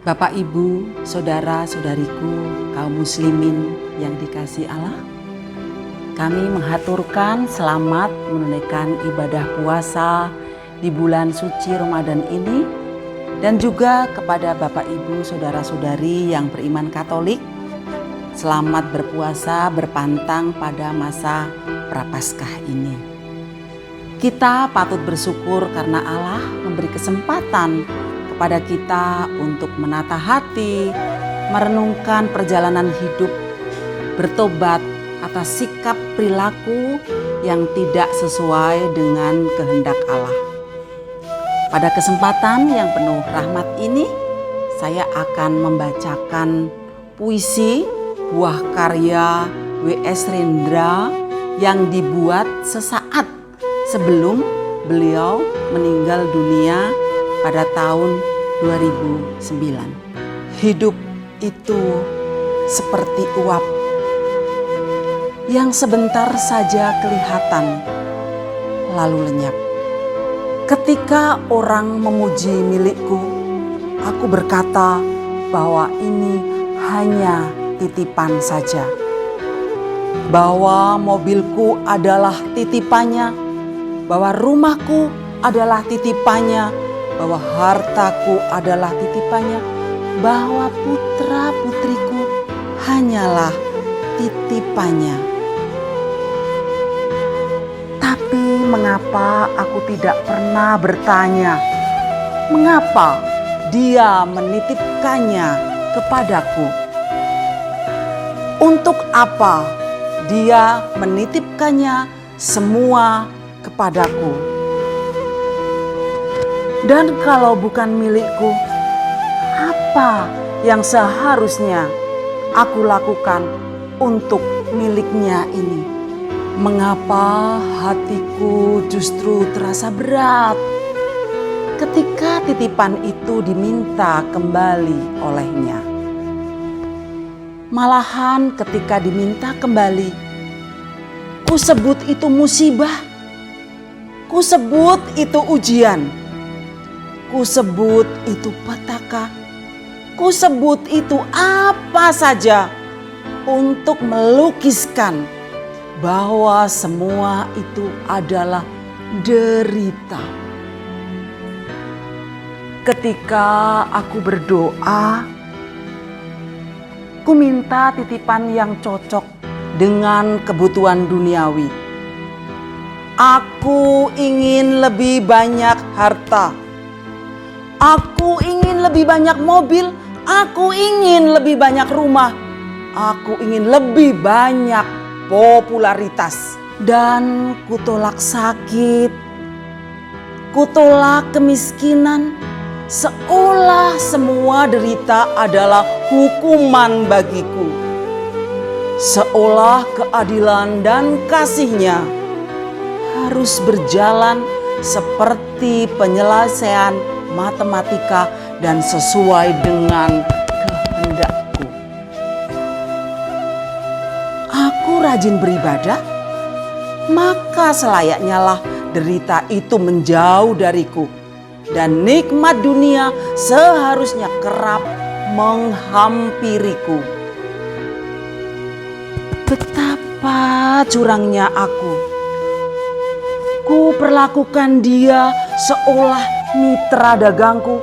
Bapak, Ibu, saudara-saudariku, kaum muslimin yang dikasihi Allah, kami menghaturkan selamat menunaikan ibadah puasa di bulan suci Ramadan ini, dan juga kepada Bapak, Ibu, saudara-saudari yang beriman Katolik, selamat berpuasa berpantang pada masa Prapaskah ini. Kita patut bersyukur karena Allah memberi kesempatan kepada kita untuk menata hati, merenungkan perjalanan hidup, bertobat atas sikap perilaku yang tidak sesuai dengan kehendak Allah. Pada kesempatan yang penuh rahmat ini, saya akan membacakan puisi buah karya W.S. Rendra yang dibuat sesaat sebelum beliau meninggal dunia pada tahun 2009. Hidup itu seperti uap yang sebentar saja kelihatan lalu lenyap. Ketika orang memuji milikku, aku berkata bahwa ini hanya titipan saja. Bahwa mobilku adalah titipannya, bahwa rumahku adalah titipannya, bahwa hartaku adalah titipannya, bahwa putra-putriku hanyalah titipannya. Tapi mengapa aku tidak pernah bertanya, mengapa dia menitipkannya kepadaku? Untuk apa dia menitipkannya semua kepadaku? Dan kalau bukan milikku, apa yang seharusnya aku lakukan untuk miliknya ini? Mengapa hatiku justru terasa berat ketika titipan itu diminta kembali olehnya? Malahan ketika diminta kembali, ku sebut itu musibah, ku sebut itu ujian, ku sebut itu petaka, ku sebut itu apa saja untuk melukiskan bahwa semua itu adalah derita. Ketika aku berdoa, ku minta titipan yang cocok dengan kebutuhan duniawi. Aku ingin lebih banyak harta. Aku ingin lebih banyak mobil, aku ingin lebih banyak rumah, aku ingin lebih banyak popularitas. Dan kutolak sakit, kutolak kemiskinan, seolah semua derita adalah hukuman bagiku. Seolah keadilan dan kasihnya harus berjalan seperti penyelesaian matematika dan sesuai dengan kehendakku. Aku rajin beribadah, maka selayaknya lah derita itu menjauh dariku, dan nikmat dunia seharusnya kerap menghampiriku. Betapa curangnya aku. Ku perlakukan dia seolah mitra dagangku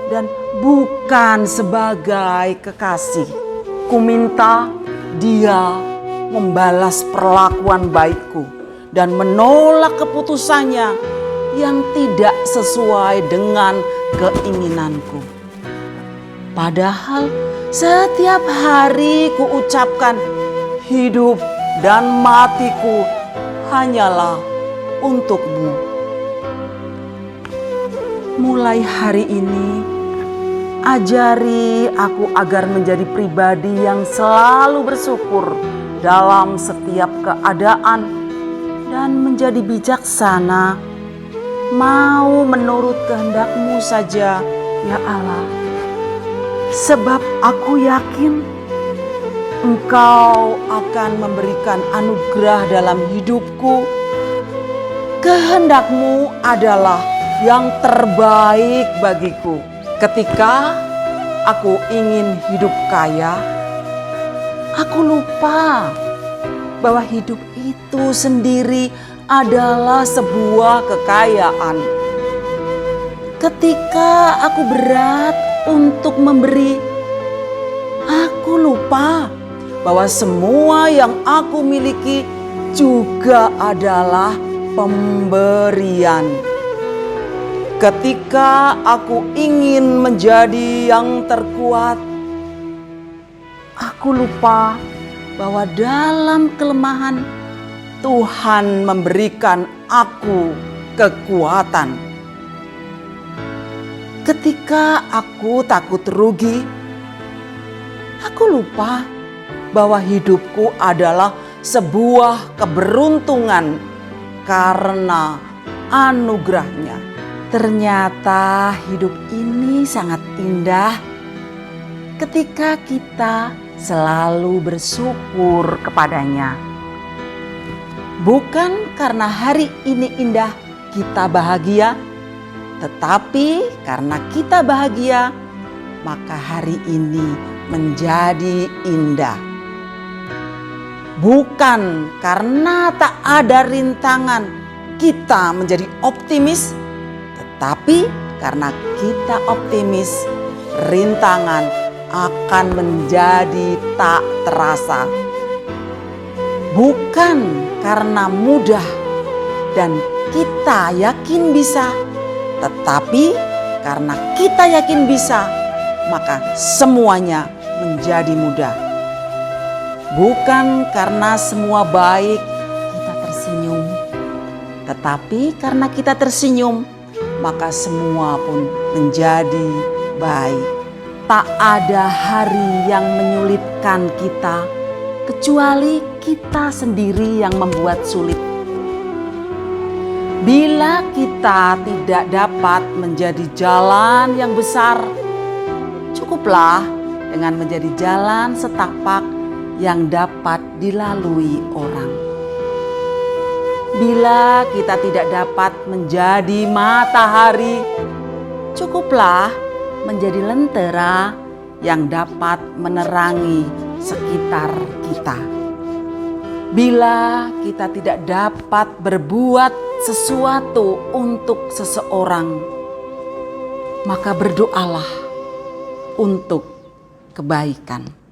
dan bukan sebagai kekasih. Ku minta dia membalas perlakuan baikku dan menolak keputusannya yang tidak sesuai dengan keinginanku. Padahal setiap hari ku ucapkan hidup dan matiku hanyalah untukmu. Mulai hari ini, ajari aku agar menjadi pribadi yang selalu bersyukur dalam setiap keadaan dan menjadi bijaksana, mau menurut kehendak-Mu saja, ya Allah. Sebab aku yakin Engkau akan memberikan anugerah dalam hidupku. Kehendak-Mu adalah yang terbaik bagiku. Ketika aku ingin hidup kaya, aku lupa bahwa hidup itu sendiri adalah sebuah kekayaan. Ketika aku berat untuk memberi, aku lupa bahwa semua yang aku miliki juga adalah pemberian. Ketika aku ingin menjadi yang terkuat, aku lupa bahwa dalam kelemahan Tuhan memberikan aku kekuatan. Ketika aku takut rugi, aku lupa bahwa hidupku adalah sebuah keberuntungan karena anugerahnya. Ternyata hidup ini sangat indah ketika kita selalu bersyukur kepadanya. Bukan karena hari ini indah kita bahagia, tetapi karena kita bahagia, maka hari ini menjadi indah. Bukan karena tak ada rintangan kita menjadi optimis, tetapi karena kita optimis, rintangan akan menjadi tak terasa. Bukan karena mudah dan kita yakin bisa, tetapi karena kita yakin bisa, maka semuanya menjadi mudah. Bukan karena semua baik kita tersenyum, tetapi karena kita tersenyum, maka semua pun menjadi baik. Tak ada hari yang menyulitkan kita, kecuali kita sendiri yang membuat sulit. Bila kita tidak dapat menjadi jalan yang besar, cukuplah dengan menjadi jalan setapak yang dapat dilalui orang. Bila kita tidak dapat menjadi matahari, cukuplah menjadi lentera yang dapat menerangi sekitar kita. Bila kita tidak dapat berbuat sesuatu untuk seseorang, maka berdoalah untuk kebaikan.